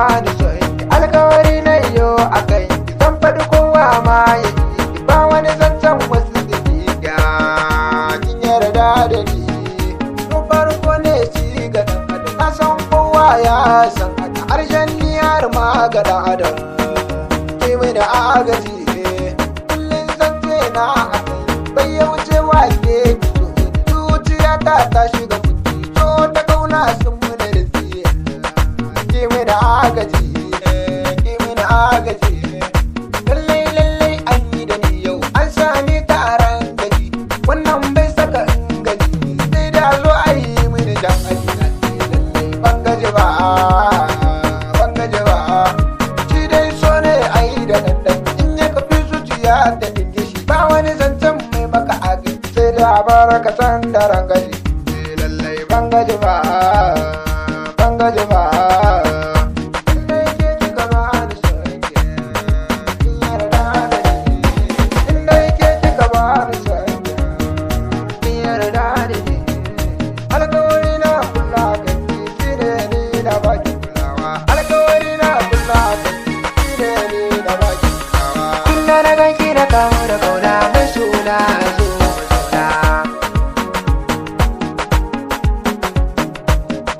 bani soyayya alkawari na yo akai zan faɗi kowa ma ya ji ba wani zancen wasu dabiga kin yarda da ni tun farko ne shi ga dan adam na san kowa ya san haka arjaniyar ma ga dan adam ke mai da agaji kullum zance na akai bai ya wuce wake zuciya ta shiga kuɗi to ta kauna sun muna da tsiye ke mai da agaji lallai an yi da ni yau an sami taron gaji wannan bai saka in gaji sai da zo a yi mini jan aji lallai ban gaji ba shi dai so ne a yi da dandan in ya kafi zuciya da dinge shi ba wani zancen mai maka agaji sai da baraka san da rangaji lallai ban gaji ba kamu da kauna mai suna zo zauna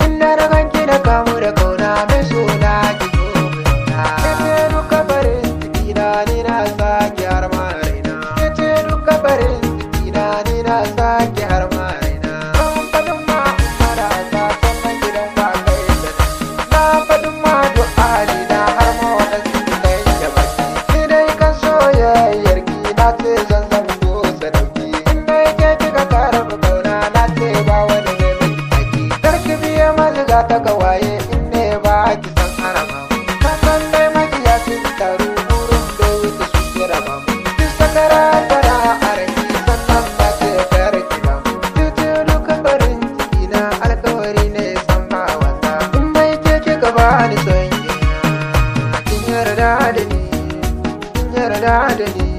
inda na ganki na kamu da kauna mai suna ki zo zauna kece duka farin ciki na ni na sake har ma raina kece duka farin ciki na ni na sake har ma raina an fadin ma mara ta sannan gidan ba kai da na fadin ma du'a na har ma wadansu kai da baki ni dai kan soyayyar na ce zan zango sadauki in dai ke kika karaba kauna na ce ba wani mai maki taki karki biye maziga ta kawaye in ne ba ki san harama na san dai makiya sun taru burin da wuce su kira ba mu ki sakara tara a ranki sannan na ce karki ba mu ce duka farin ciki na alkawari ne san ba wasa in dai ke kika ba ni soyayya kin yarda da ni